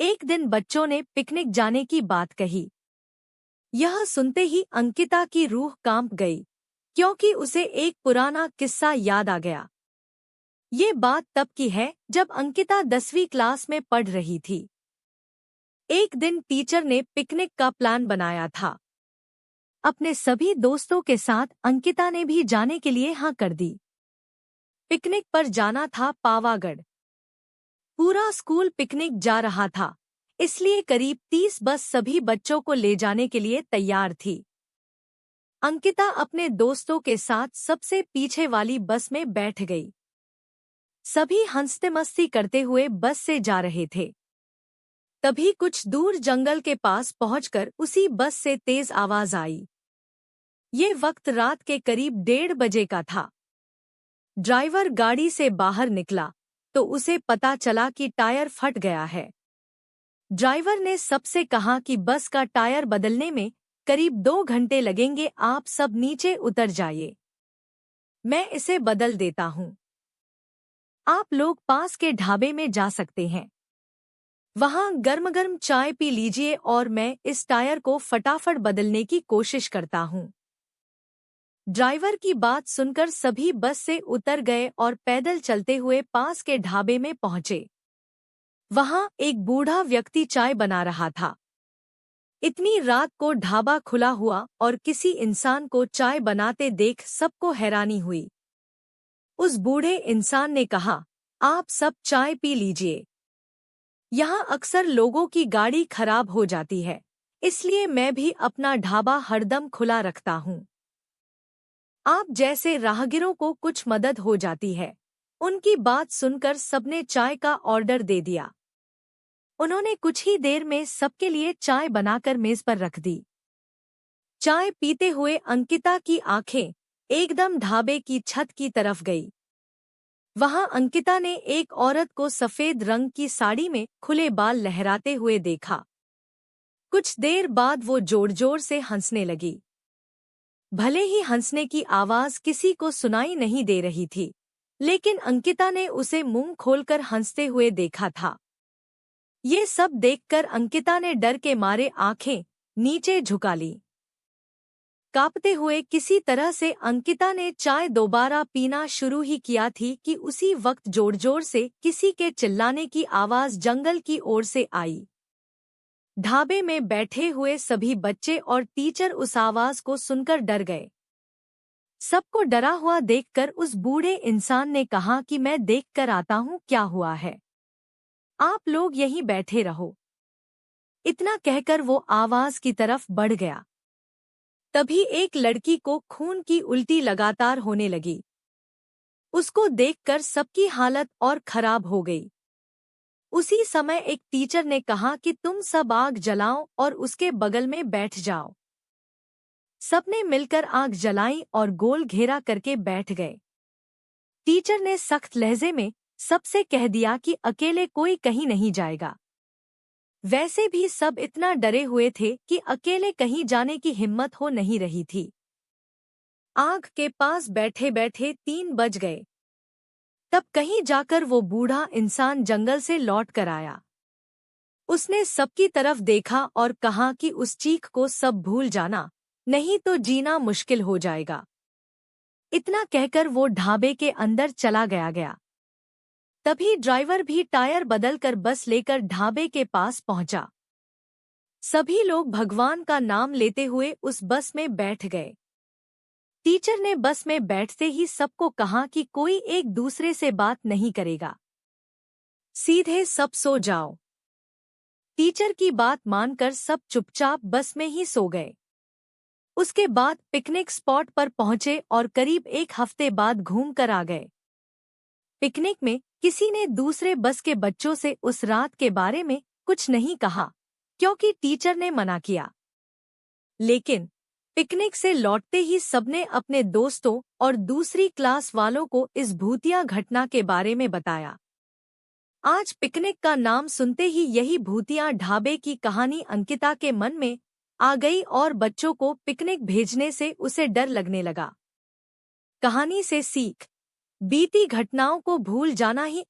एक दिन बच्चों ने पिकनिक जाने की बात कही। यह सुनते ही अंकिता की रूह कांप गई, क्योंकि उसे एक पुराना किस्सा याद आ गया। ये बात तब की है जब अंकिता 10वीं क्लास में पढ़ रही थी। एक दिन टीचर ने पिकनिक का प्लान बनाया था। अपने सभी दोस्तों के साथ अंकिता ने भी जाने के लिए हाँ कर दी। पिकनिक पर जाना था पावागढ़। पूरा स्कूल पिकनिक जा रहा था, इसलिए करीब 30 बस सभी बच्चों को ले जाने के लिए तैयार थी। अंकिता अपने दोस्तों के साथ सबसे पीछे वाली बस में बैठ गई। सभी हंसते मस्ती करते हुए बस से जा रहे थे। तभी कुछ दूर जंगल के पास पहुंचकर उसी बस से तेज आवाज आई। ये वक्त रात के करीब 1:30 का था। ड्राइवर गाड़ी से बाहर निकला तो उसे पता चला कि टायर फट गया है। ड्राइवर ने सबसे कहा कि बस का टायर बदलने में करीब 2 घंटे लगेंगे, आप सब नीचे उतर जाइए, मैं इसे बदल देता हूँ। आप लोग पास के ढाबे में जा सकते हैं, वहाँ गर्म गर्म चाय पी लीजिए और मैं इस टायर को फटाफट बदलने की कोशिश करता हूँ। ड्राइवर की बात सुनकर सभी बस से उतर गए और पैदल चलते हुए पास के ढाबे में पहुंचे। वहां एक बूढ़ा व्यक्ति चाय बना रहा था। इतनी रात को ढाबा खुला हुआ और किसी इंसान को चाय बनाते देख सबको हैरानी हुई। उस बूढ़े इंसान ने कहा, आप सब चाय पी लीजिए। यहाँ अक्सर लोगों की गाड़ी खराब हो जाती है, इसलिए मैं भी अपना ढाबा हरदम खुला रखता हूँ। आप जैसे राहगीरों को कुछ मदद हो जाती है। उनकी बात सुनकर सबने चाय का ऑर्डर दे दिया। उन्होंने कुछ ही देर में सबके लिए चाय बनाकर मेज पर रख दी। चाय पीते हुए अंकिता की आंखें एकदम ढाबे की छत की तरफ गई। वहां अंकिता ने एक औरत को सफेद रंग की साड़ी में खुले बाल लहराते हुए देखा। कुछ देर बाद वो जोर जोर से हंसने लगी। भले ही हंसने की आवाज किसी को सुनाई नहीं दे रही थी, लेकिन अंकिता ने उसे मुंह खोलकर हंसते हुए देखा था। ये सब देखकर अंकिता ने डर के मारे आंखें नीचे झुका ली। कांपते हुए किसी तरह से अंकिता ने चाय दोबारा पीना शुरू ही किया थी कि उसी वक्त जोर जोर से किसी के चिल्लाने की आवाज जंगल की ओर से आई। ढाबे में बैठे हुए सभी बच्चे और टीचर उस आवाज को सुनकर डर गए। सबको डरा हुआ देखकर उस बूढ़े इंसान ने कहा कि मैं देखकर आता हूँ क्या हुआ है, आप लोग यहीं बैठे रहो। इतना कहकर वो आवाज की तरफ बढ़ गया। तभी एक लड़की को खून की उल्टी लगातार होने लगी। उसको देखकर सबकी हालत और खराब हो गई। उसी समय एक टीचर ने कहा कि तुम सब आग जलाओ और उसके बगल में बैठ जाओ। सबने मिलकर आग जलाई और गोल घेरा करके बैठ गए। टीचर ने सख्त लहजे में सबसे कह दिया कि अकेले कोई कहीं नहीं जाएगा। वैसे भी सब इतना डरे हुए थे कि अकेले कहीं जाने की हिम्मत हो नहीं रही थी। आग के पास बैठे बैठे 3 बज गए। तब कहीं जाकर वो बूढ़ा इंसान जंगल से लौट कर आया। उसने सबकी तरफ देखा और कहा कि उस चीख को सब भूल जाना, नहीं तो जीना मुश्किल हो जाएगा। इतना कहकर वो ढाबे के अंदर चला गया। तभी ड्राइवर भी टायर बदलकर बस लेकर ढाबे के पास पहुंचा। सभी लोग भगवान का नाम लेते हुए उस बस में बैठ गए। टीचर ने बस में बैठते ही सबको कहा कि कोई एक दूसरे से बात नहीं करेगा, सीधे सब सो जाओ। टीचर की बात मानकर सब चुपचाप बस में ही सो गए। उसके बाद पिकनिक स्पॉट पर पहुंचे और करीब 1 हफ्ते बाद घूम कर आ गए। पिकनिक में किसी ने दूसरे बस के बच्चों से उस रात के बारे में कुछ नहीं कहा, क्योंकि टीचर ने मना किया। लेकिन पिकनिक से लौटते ही सबने अपने दोस्तों और दूसरी क्लास वालों को इस भूतिया घटना के बारे में बताया। आज पिकनिक का नाम सुनते ही यही भूतिया ढाबे की कहानी अंकिता के मन में आ गई और बच्चों को पिकनिक भेजने से उसे डर लगने लगा। कहानी से सीख, बीती घटनाओं को भूल जाना ही